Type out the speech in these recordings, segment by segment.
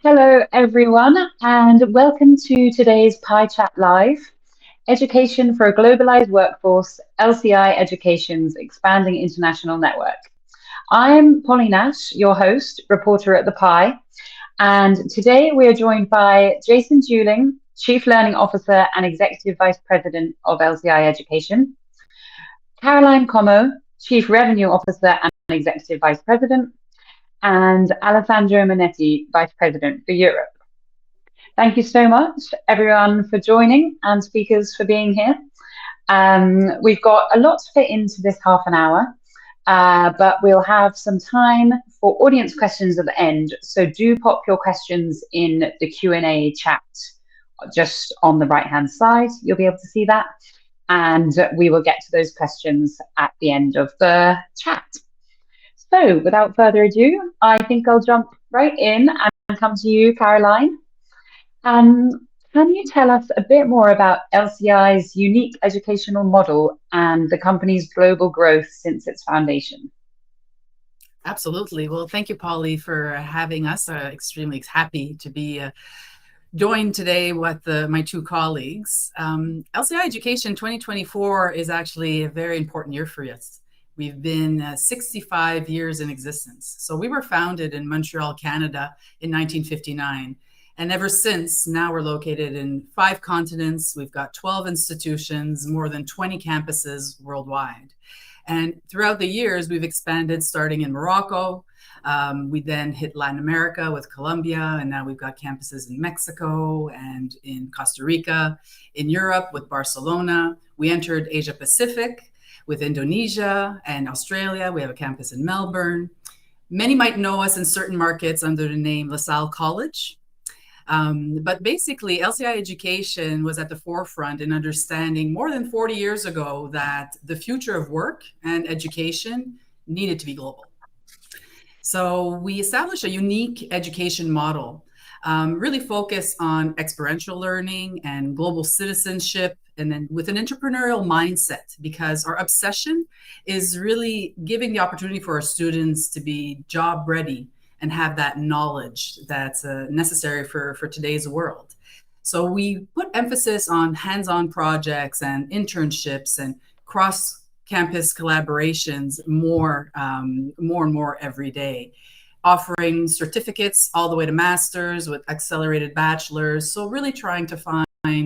Hello, everyone, and welcome to today's Pi Chat Live, Education for a Globalized Workforce, LCI Education's Expanding International Network. I'm Polly Nash, your host, reporter at the Pi, and today we are joined by Jason Juling, Chief Learning Officer and Executive Vice President of LCI Education, Caroline Como, Chief Revenue Officer and Executive Vice President, and Alessandro Manetti, Vice President for Europe. Thank you so much, everyone, for joining and speakers for being here. We've got a lot to fit into this half an hour, but we'll have some time for audience questions at the end. So do pop your questions in the Q&A chat just on the right-hand side. You'll be able to see that. And we will get to those questions at the end of the chat. So without further ado, I think I'll jump right in and come to you, Caroline. Can you tell us a bit more about LCI's unique educational model and the company's global growth since its foundation? Absolutely. Well, thank you, Polly, for having us. Extremely happy to be joined today with my two colleagues. LCI Education 2024 is actually a very important year for us. We've been 65 years in existence. So we were founded in Montreal, Canada in 1959. And ever since, now we're located in 5 continents. We've got 12 institutions, more than 20 campuses worldwide. And throughout the years, we've expanded starting in Morocco. We then hit Latin America with Colombia, and now we've got campuses in Mexico and in Costa Rica, in Europe with Barcelona. We entered Asia Pacific with Indonesia and Australia. We have a campus in Melbourne. Many might know us in certain markets under the name LaSalle College. But basically, LCI Education was at the forefront in understanding more than 40 years ago that the future of work and education needed to be global. So we established a unique education model, really focused on experiential learning and global citizenship, and then with an entrepreneurial mindset, because our obsession is really giving the opportunity for our students to be job ready and have that knowledge that's necessary for today's world. So we put emphasis on hands-on projects and internships and cross-campus collaborations more and more every day, offering certificates all the way to masters with accelerated bachelors. So really trying to find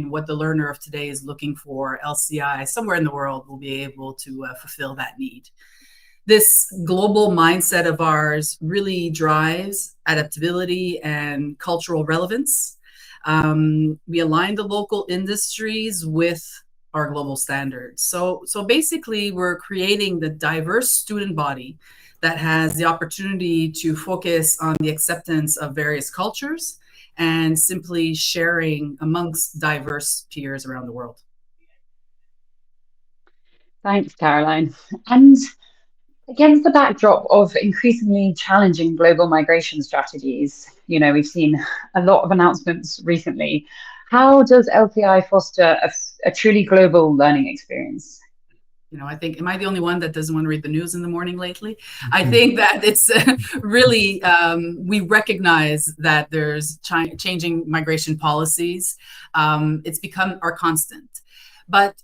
what the learner of today is looking for. LCI, somewhere in the world, will be able to fulfill that need. This global mindset of ours really drives adaptability and cultural relevance. We align the local industries with our global standards. So basically, we're creating the diverse student body that has the opportunity to focus on the acceptance of various cultures and simply sharing amongst diverse peers around the world. Thanks, Caroline. And against the backdrop of increasingly challenging global migration strategies, we've seen a lot of announcements recently. How does LCI foster a truly global learning experience? I think, am I the only one that doesn't want to read the news in the morning lately? I think that it's really, we recognize that there's changing migration policies. It's become our constant. But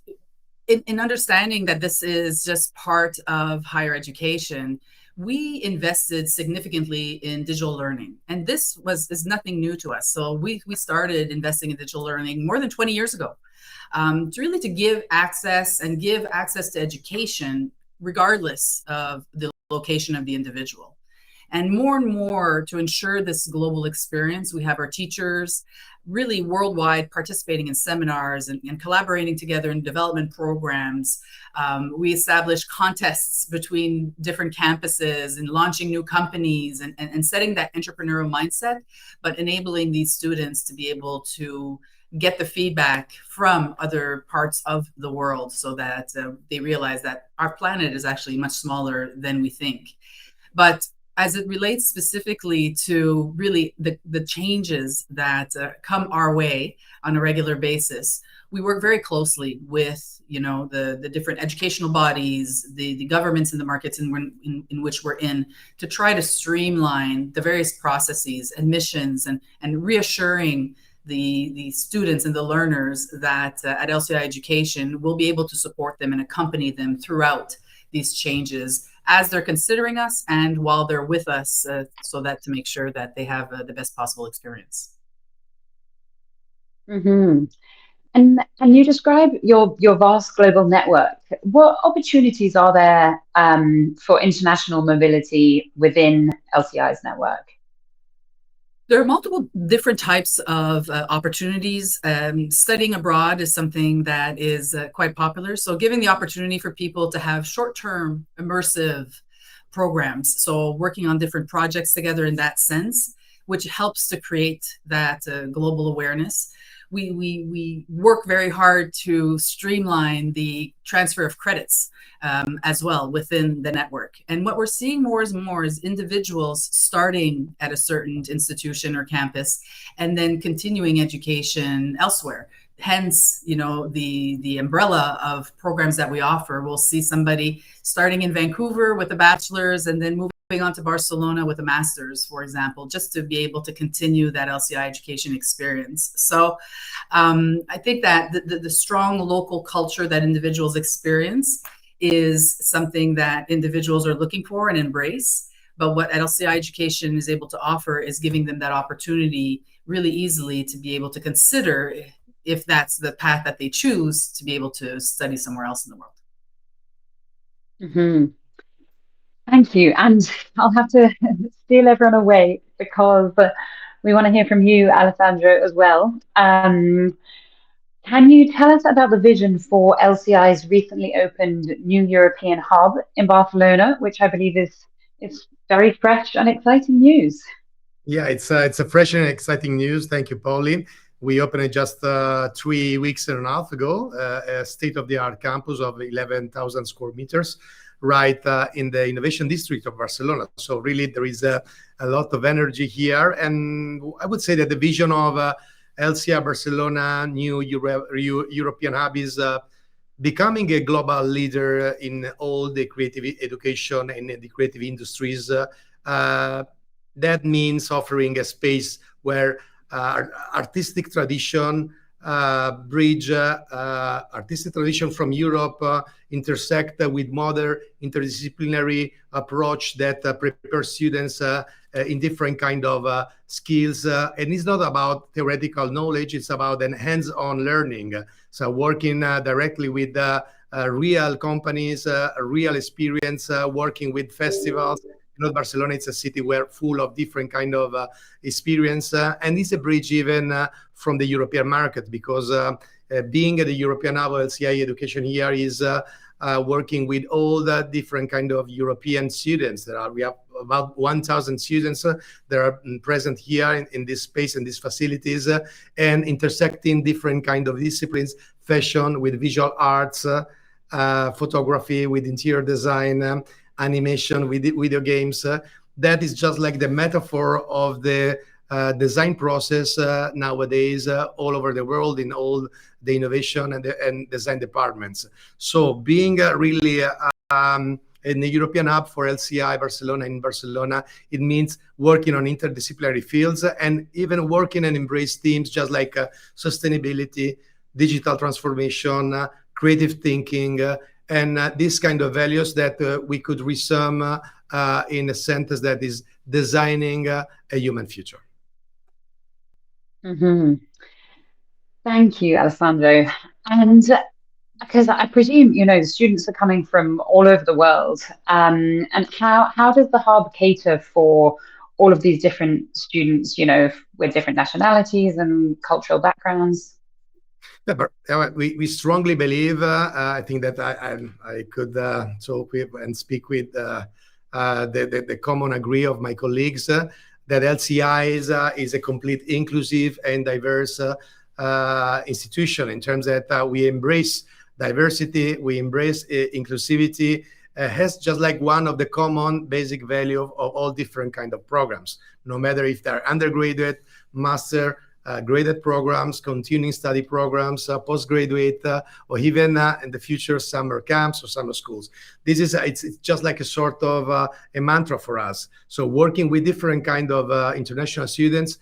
in understanding that this is just part of higher education, we invested significantly in digital learning. And this is nothing new to us. So we started investing in digital learning more than 20 years ago, to give access to education, regardless of the location of the individual. And more to ensure this global experience, we have our teachers really worldwide participating in seminars and collaborating together in development programs. We establish contests between different campuses and launching new companies and setting that entrepreneurial mindset, but enabling these students to be able to get the feedback from other parts of the world so that they realize that our planet is actually much smaller than we think. But as it relates specifically to really the changes that come our way on a regular basis, we work very closely with, the different educational bodies, the governments in the markets in which we're in, to try to streamline the various processes, admissions, and reassuring the students and the learners that at LCI Education we'll be able to support them and accompany them throughout these changes as they're considering us and while they're with us, so that to make sure that they have the best possible experience. Mm-hmm. And can you describe your vast global network? What opportunities are there for international mobility within LCI's network? There are multiple different types of opportunities. Studying abroad is something that is quite popular. So giving the opportunity for people to have short-term immersive programs. So working on different projects together in that sense, which helps to create that global awareness. We work very hard to streamline the transfer of credits as well within the network. And what we're seeing more and more is individuals starting at a certain institution or campus and then continuing education elsewhere. Hence, the umbrella of programs that we offer. We'll see somebody starting in Vancouver with a bachelor's and then moving on to Barcelona with a master's, for example, just to be able to continue that LCI education experience. So I think that the strong local culture that individuals experience is something that individuals are looking for and embrace. But what LCI Education is able to offer is giving them that opportunity really easily to be able to consider, if that's the path that they choose, to be able to study somewhere else in the world. Mm-hmm. Thank you. And I'll have to steal everyone away because we want to hear from you, Alessandro, as well. Can you tell us about the vision for LCI's recently opened new European hub in Barcelona, which I believe is very fresh and exciting news? Yeah, it's a fresh and exciting news. Thank you, Pauline. We opened it just 3 weeks and a half ago, a state-of-the-art campus of 11,000 square meters, right in the innovation district of Barcelona. So really, there is a lot of energy here, and I would say that the vision of LCI Barcelona, new European hub, is becoming a global leader in all the creative education and the creative industries. That means offering a space where artistic tradition artistic tradition from Europe intersect with modern interdisciplinary approach that prepare students in different kind of skills. And it's not about theoretical knowledge, it's about an hands-on learning. So working directly with real companies, real experience, working with festivals. Barcelona, it's a city where full of different kind of experience, and it's a bridge even from the European market, because being at the European hub, LCI Education here is working with all the different kind of European students. We have about 1,000 students that are present here in this space and these facilities, and intersecting different kind of disciplines: fashion with visual arts, photography with interior design, animation with video games. That is just like the metaphor of the design process nowadays all over the world in all the innovation and design departments. So being really in the European hub for LCI Barcelona in Barcelona, it means working on interdisciplinary fields and even working and embrace themes just like sustainability, digital transformation, creative thinking, and these kind of values that we could resume in a sentence that is designing a human future. Mm-hmm. Thank you, Alessandro. And because I presume, the students are coming from all over the world, and how does the hub cater for all of these different students, with different nationalities and cultural backgrounds? Yeah, but we strongly believe, I think that I could talk with and speak with the common agree of my colleagues that LCI is a complete inclusive and diverse institution, in terms that we embrace diversity, we embrace inclusivity, has just like one of the common basic value of all different kind of programs, no matter if they're undergraduate, master, graded programs, continuing study programs, postgraduate, or even in the future summer camps or summer schools. This is it's just like a sort of a mantra for us. So working with different kind of international students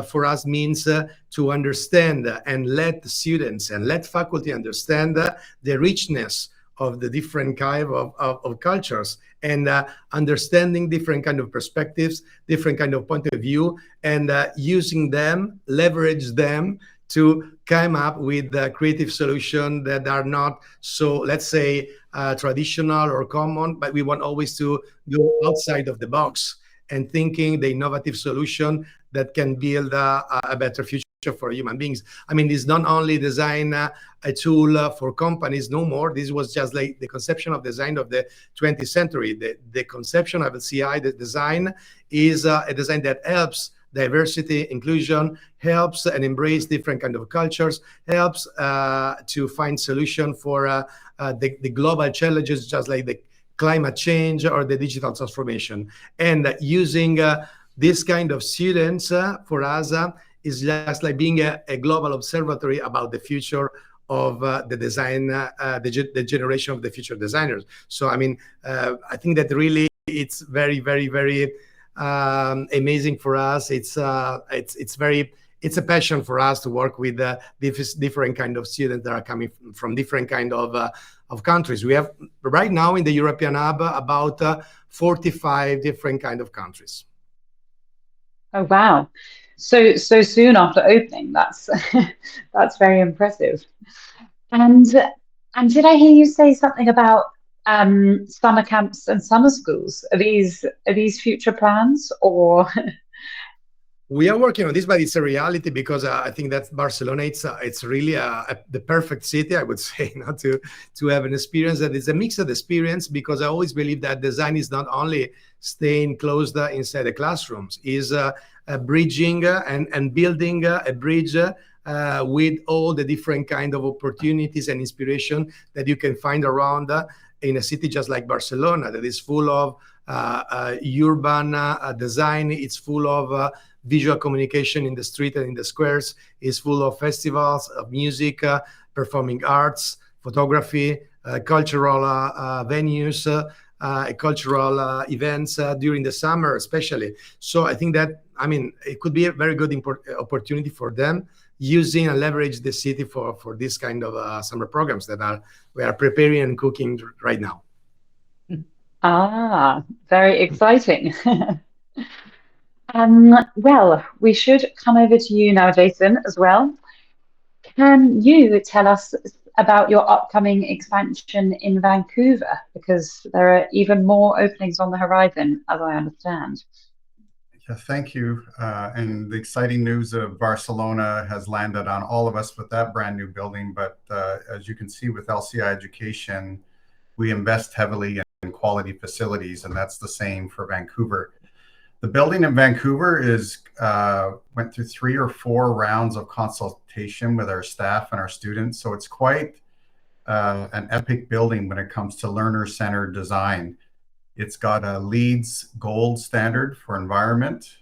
for us means to understand and let the students and let faculty understand the richness of the different kind of cultures, and understanding different kind of perspectives, different kind of point of view, and using them, leverage them to come up with creative solutions that are not so, let's say, traditional or common, but we want always to go outside of the box and thinking the innovative solution that can build a better future for human beings. I mean, it's not only design a tool for companies no more. This was just like the conception of design of the 20th century. The conception of LCI, the design, is a design that helps diversity, inclusion, helps and embrace different kind of cultures, helps to find solution for the global challenges, just like the climate change or the digital transformation. And using this kind of students for us is just like being a global observatory about the future of the design, the generation of the future designers. So, I mean, I think that really it's very, very, very amazing for us. It's a passion for us to work with different kind of students that are coming from different kind of countries. We have right now in the European Hub about 45 different kind of countries. Oh, wow. So soon after opening, that's that's very impressive. And did I hear you say something about summer camps and summer schools? Are these future plans, or? We are working on this, but it's a reality because I think that Barcelona, it's really the perfect city, I would say, to have an experience that is a mixed experience, because I always believe that design is not only staying closed inside the classrooms, is bridging and building a bridge with all the different kind of opportunities and inspiration that you can find around in a city just like Barcelona, that is full of urban design. It's full of visual communication in the street and in the squares. Is full of festivals of music, performing arts, photography, cultural venues, cultural events during the summer especially. So I think that, I mean, it could be a very good opportunity for them, using and leverage the city for this kind of summer programs that we are preparing and cooking right now. Ah, very exciting. Well, we should come over to you now, Jason, as well. Can you tell us about your upcoming expansion in Vancouver? Because there are even more openings on the horizon, as I understand. Yeah, thank you. And the exciting news of Barcelona has landed on all of us with that brand new building. But as you can see with LCI Education, we invest heavily in quality facilities, and that's the same for Vancouver. The building in Vancouver went through 3 or 4 rounds of consultation with our staff and our students. So it's quite an epic building when it comes to learner-centered design. It's got a LEED's gold standard for environment.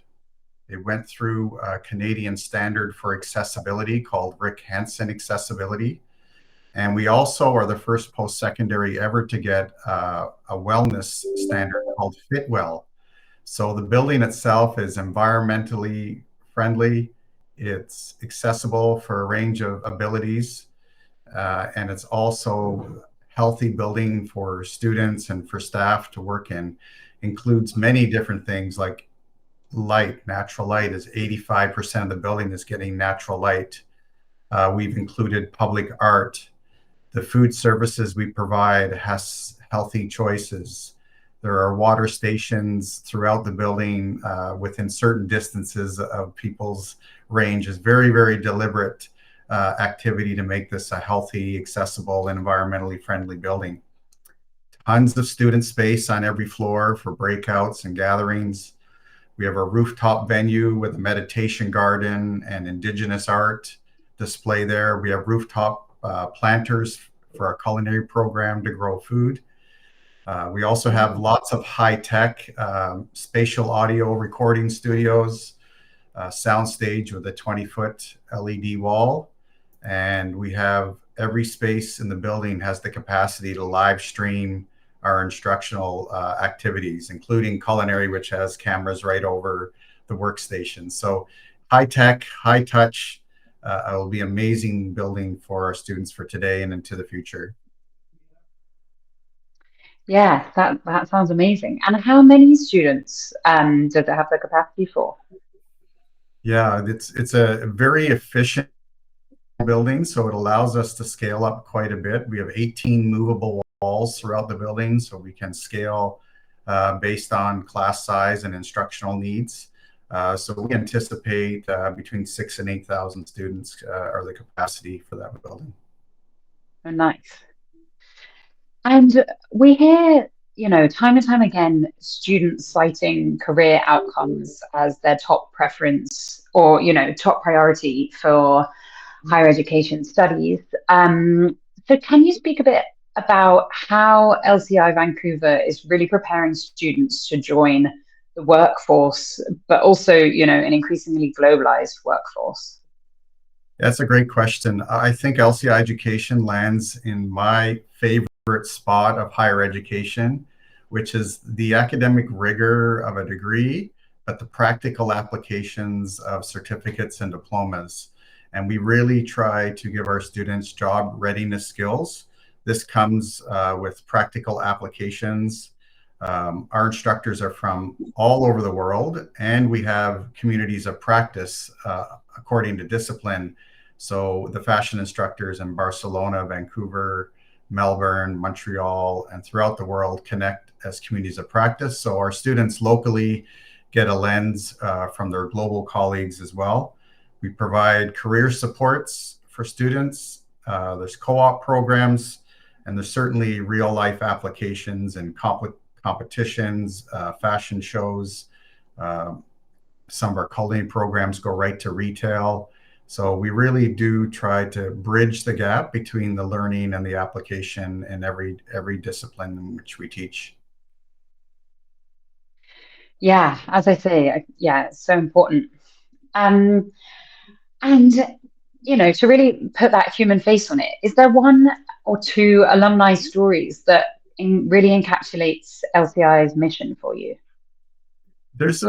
It went through a Canadian standard for accessibility called Rick Hansen Accessibility. And we also are the first post-secondary ever to get a wellness standard called Fitwell. So the building itself is environmentally friendly. It's accessible for a range of abilities. And it's also healthy building for students and for staff to work in. Includes many different things like light. Natural light is 85% of the building is getting natural light. We've included public art. The food services we provide has healthy choices. There are water stations throughout the building within certain distances of people's range. Is very, very deliberate activity to make this a healthy, accessible, and environmentally friendly building. Tons of student space on every floor for breakouts and gatherings. We have a rooftop venue with a meditation garden and Indigenous art display there. We have rooftop planters for our culinary program to grow food. We also have lots of high-tech spatial audio recording studios, soundstage with a 20-foot LED wall. And we have every space in the building has the capacity to live stream our instructional activities, including culinary, which has cameras right over the workstation. So high tech, high touch, it will be an amazing building for our students for today and into the future. Yeah, that sounds amazing. And how many students does it have the capacity for? Yeah, it's a very efficient building, so it allows us to scale up quite a bit. We have 18 movable walls throughout the building, so we can scale based on class size and instructional needs. So we anticipate between 6,000 and 8,000 students are the capacity for that building. Oh, nice. And we hear, time and time again, students citing career outcomes as their top preference or, top priority for higher education studies. So can you speak a bit about how LCI Vancouver is really preparing students to join the workforce, but also, an increasingly globalized workforce? That's a great question. I think LCI Education lands in my favorite spot of higher education, which is the academic rigor of a degree, but the practical applications of certificates and diplomas. And we really try to give our students job readiness skills. This comes with practical applications. Our instructors are from all over the world, and we have communities of practice according to discipline. So the fashion instructors in Barcelona, Vancouver, Melbourne, Montreal, and throughout the world connect as communities of practice. So our students locally get a lens from their global colleagues as well. We provide career supports for students. There's co-op programs, and there's certainly real life applications and competitions, fashion shows. Some of our culinary programs go right to retail. So we really do try to bridge the gap between the learning and the application in every discipline in which we teach. Yeah, as I say, it's so important. And, to really put that human face on it, is there one or two alumni stories that really encapsulates LCI's mission for you? There's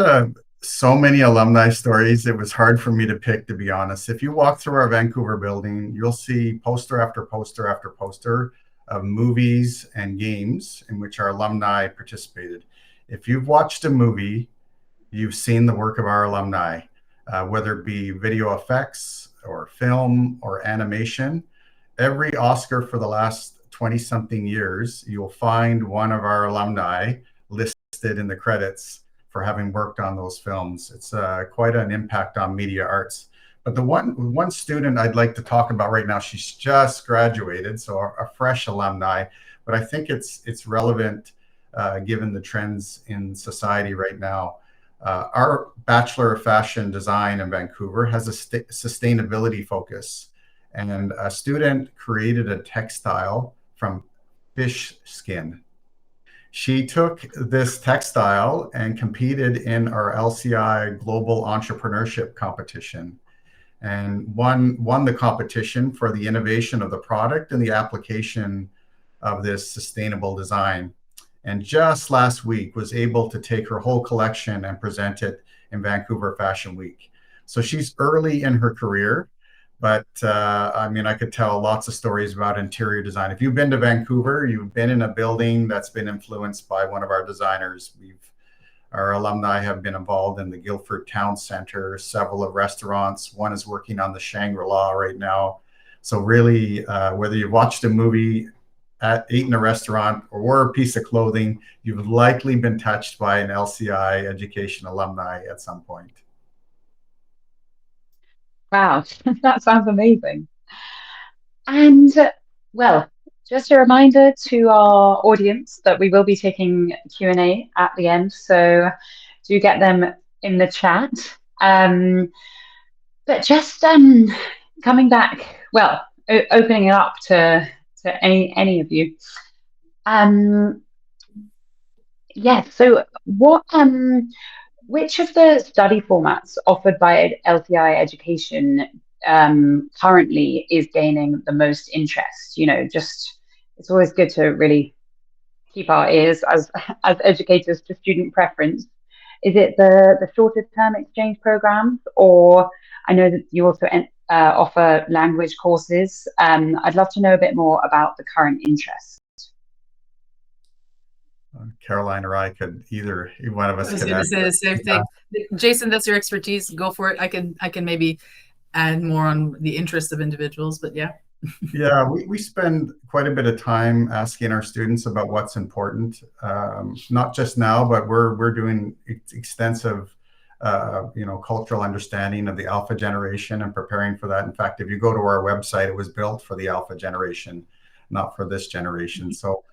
so many alumni stories. It was hard for me to pick, to be honest. If you walk through our Vancouver building, you'll see poster after poster after poster of movies and games in which our alumni participated. If you've watched a movie, you've seen the work of our alumni, whether it be video effects or film or animation. Every Oscar for the last 20-something years, you'll find one of our alumni listed in the credits for having worked on those films. It's quite an impact on media arts. But the one student I'd like to talk about right now, she's just graduated, so a fresh alumni, but I think it's relevant given the trends in society right now. Our Bachelor of Fashion Design in Vancouver has a sustainability focus, and a student created a textile from fish skin. She took this textile and competed in our LCI Global Entrepreneurship Competition and won the competition for the innovation of the product and the application of this sustainable design. And just last week was able to take her whole collection and present it in Vancouver Fashion Week. So she's early in her career, but I could tell lots of stories about interior design. If you've been to Vancouver, you've been in a building that's been influenced by one of our designers. Our alumni have been involved in the Guildford Town Center, several of restaurants. One is working on the Shangri-La right now. So really, whether you've watched a movie, eaten a restaurant, or wore a piece of clothing, you've likely been touched by an LCI Education alumni at some point. Wow, that sounds amazing. And well, just a reminder to our audience that we will be taking Q&A at the end, so do get them in the chat. But just coming back, opening it up to any of you. Yes. So which of the study formats offered by LCI Education currently is gaining the most interest? Just it's always good to really keep our ears as educators to student preference. Is it the shorter term exchange programs, or I know that you also offer language courses? I'd love to know a bit more about the current interest. Caroline or I could either one of us I was could going to say answer. the same thing. Jason, that's your expertise. Go for it. I can maybe add more on the interest of individuals, but yeah. Yeah, we spend quite a bit of time asking our students about what's important, not just now, but we're doing extensive, cultural understanding of the alpha generation and preparing for that. In fact, if you go to our website, it was built for the alpha generation, not for this generation. So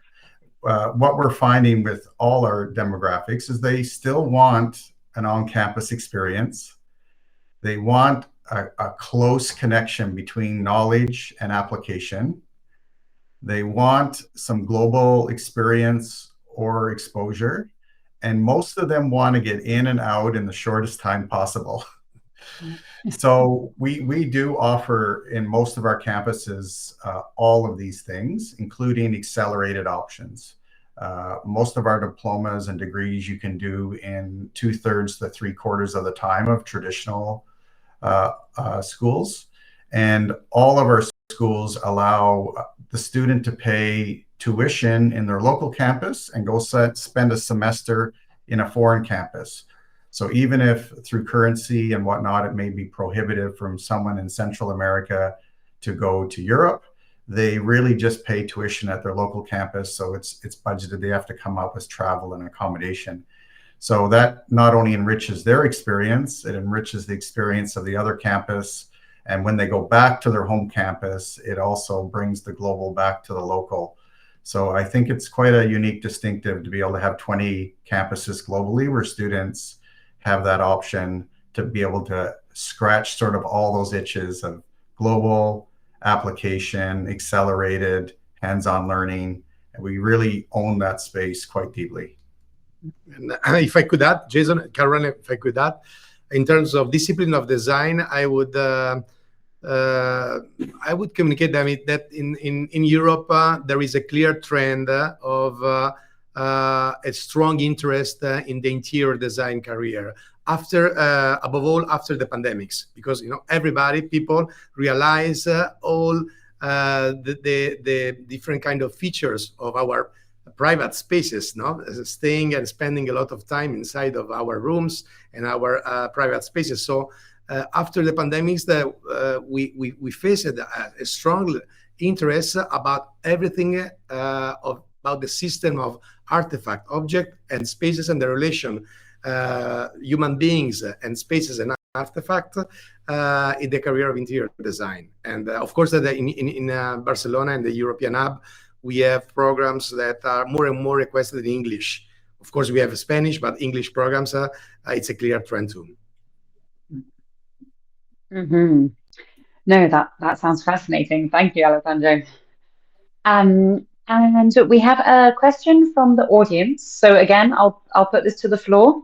what we're finding with all our demographics is they still want an on-campus experience. They want a close connection between knowledge and application. They want some global experience or exposure. And most of them want to get in and out in the shortest time possible. So we do offer in most of our campuses all of these things, including accelerated options. Most of our diplomas and degrees you can do in 2/3 to 3/4 of the time of traditional schools. And all of our schools allow the student to pay tuition in their local campus and go spend a semester in a foreign campus. So even if through currency and whatnot, it may be prohibitive from someone in Central America to go to Europe, they really just pay tuition at their local campus. So it's budgeted. They have to come up with travel and accommodation. So that not only enriches their experience, it enriches the experience of the other campus. And when they go back to their home campus, it also brings the global back to the local. So I think it's quite a unique distinctive to be able to have 20 campuses globally where students have that option to be able to scratch sort of all those itches of global application, accelerated, hands-on learning. And we really own that space quite deeply. And if I could add, Jason, Caroline, if I could add, in terms of discipline of design, I would communicate that in Europe there is a clear trend of a strong interest in the interior design career after, above all, after the pandemics, because people realize all the different kind of features of our private spaces, staying and spending a lot of time inside of our rooms and our private spaces. So after the pandemics, we faced a strong interest about everything about the system of artifact, object, and spaces, and the relation human beings and spaces and artifact in the career of interior design. And of course, that in Barcelona and the European Hub, we have programs that are more and more requested in English. Of course, we have Spanish, but English programs, it's a clear trend too. Mm-hmm. No, that sounds fascinating. Thank you, Alessandro. And we have a question from the audience. So again, I'll put this to the floor.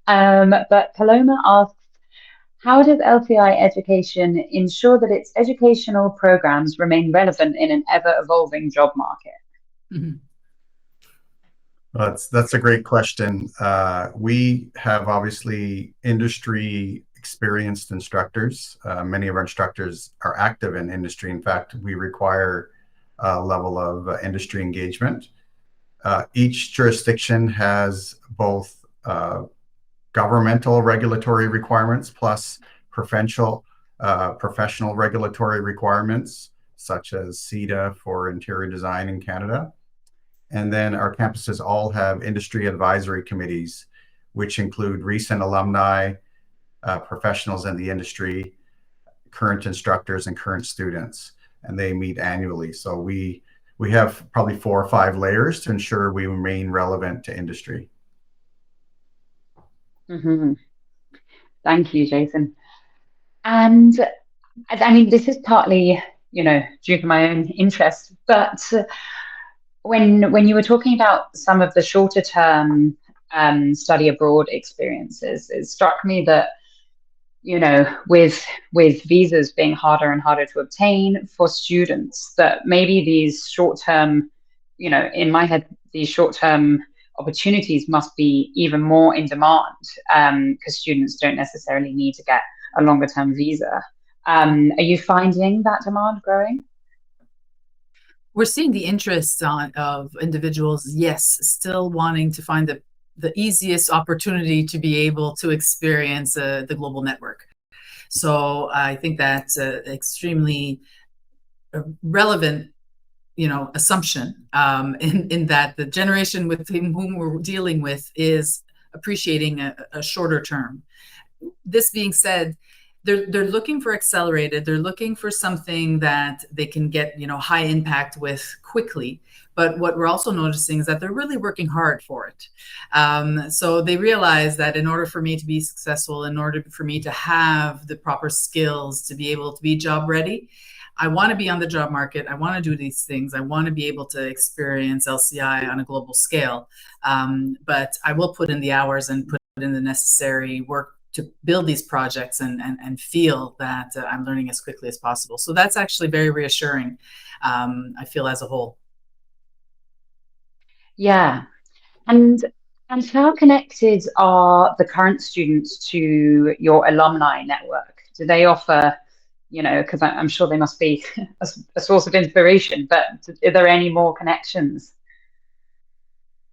But Paloma asks, how does LCI Education ensure that its educational programs remain relevant in an ever-evolving job market? Mm-hmm. That's a great question. We have obviously industry experienced instructors. Many of our instructors are active in industry. In fact, we require a level of industry engagement. Each jurisdiction has both governmental regulatory requirements plus professional regulatory requirements, such as CETA for interior design in Canada. And then our campuses all have industry advisory committees, which include recent alumni, professionals in the industry, current instructors, and current students. And they meet annually. So we have probably 4 or 5 layers to ensure we remain relevant to industry. Mm-hmm. Thank you, Jason. And I mean, this is partly, due to my own interest, but when you were talking about some of the shorter term study abroad experiences, it struck me that, you know, with visas being harder and harder to obtain for students, that maybe these short term, you know, in my head, these short term opportunities must be even more in demand, because students don't necessarily need to get a longer term visa. Are you finding that demand growing? We're seeing the interest of individuals, yes, still wanting to find the easiest opportunity to be able to experience the global network. So I think that's an extremely relevant, you know, assumption, in that the generation with whom we're dealing with is appreciating a shorter term. This being said, they're looking for accelerated. They're looking for something that they can get, you know, high impact with quickly. But what we're also noticing is that they're really working hard for it. So they realize that in order for me to be successful, in order for me to have the proper skills to be able to be job ready, I want to be on the job market. I want to do these things. I want to be able to experience LCI on a global scale. But I will put in the hours and put in the necessary work to build these projects and feel that I'm learning as quickly as possible. So that's actually very reassuring, I feel, as a whole. Yeah. And how connected are the current students to your alumni network? Do they offer, you know, because I'm sure they must be a source of inspiration, but are there any more connections?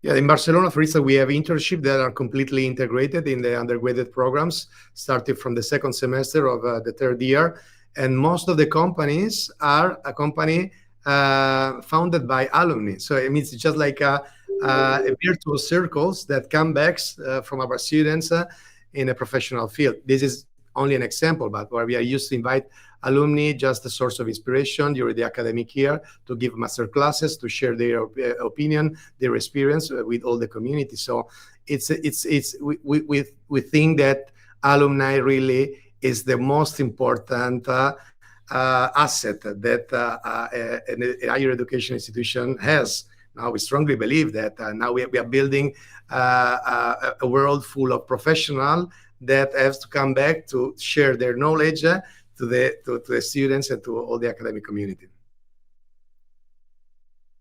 Yeah, in Barcelona, for instance, we have internships that are completely integrated in the undergraduate programs, starting from the second semester of the third year. And most of the companies are a company founded by alumni. So it means it's just like a virtual circles that come back from our students in a professional field. This is only an example, but where we are used to invite alumni, just a source of inspiration during the academic year, to give master classes, to share their opinion, their experience with all the community. So we think that alumni really is the most important asset that a higher education institution has. Now we strongly believe that now we are building a world full of professionals that have to come back to share their knowledge to the students and to all the academic community.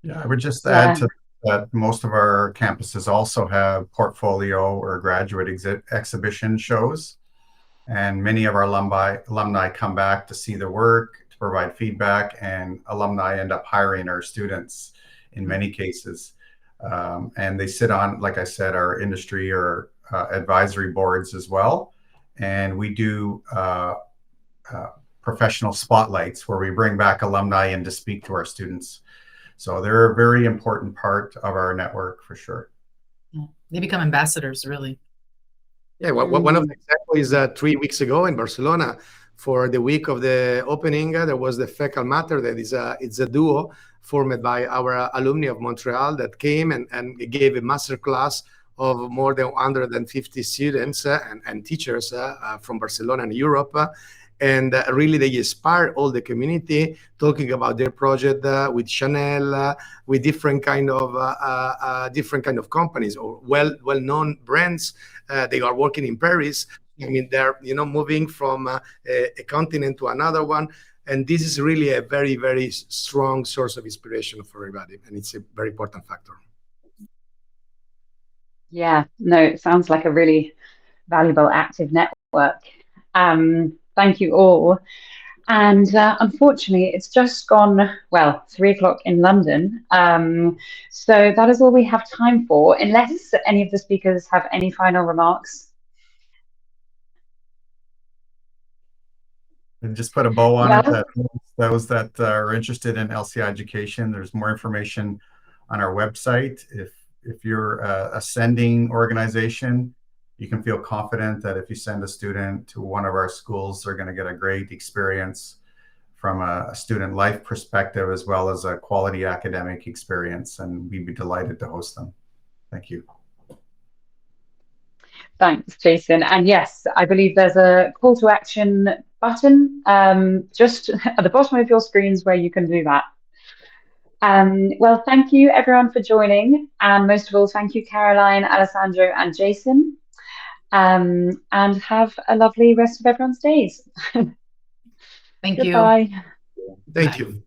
Yeah, I would just add to that most of our campuses also have portfolio or graduate exhibition shows. And many of our alumni come back to see the work, to provide feedback, and alumni end up hiring our students in many cases. And they sit on, like I said, our industry or advisory boards as well. And we do professional spotlights where we bring back alumni in to speak to our students. So they're a very important part of our network for sure. They become ambassadors, really. Yeah, one of the examples is 3 weeks ago in Barcelona, for the week of the opening, there was the Fecal Matter. That is it's a duo formed by our alumni of Montreal that came and gave a master class of more than 150 students and teachers from Barcelona and Europe. And really, they inspire all the community, talking about their project with Chanel, with different kind of companies or well-known brands. They are working in Paris. I mean, they're moving from a continent to another one, and this is really a very, very strong source of inspiration for everybody, and it's a very important factor. Yeah, no, it sounds like a really valuable active network. Thank you all. And unfortunately, it's just gone, 3 o'clock in London. So that is all we have time for, unless any of the speakers have any final remarks. And just put a bow on it, that those that are interested in LCI education, there's more information on our website. If you're a sending organization, you can feel confident that if you send a student to one of our schools, they're going to get a great experience from a student life perspective, as well as a quality academic experience, and we'd be delighted to host them. Thank you. Thanks, Jason. And yes, I believe there's a call to action button just at the bottom of your screens where you can do that. Well, thank you everyone for joining. And most of all, thank you, Caroline, Alessandro, and Jason. And have a lovely rest of everyone's days. Thank you. Goodbye. Thank you.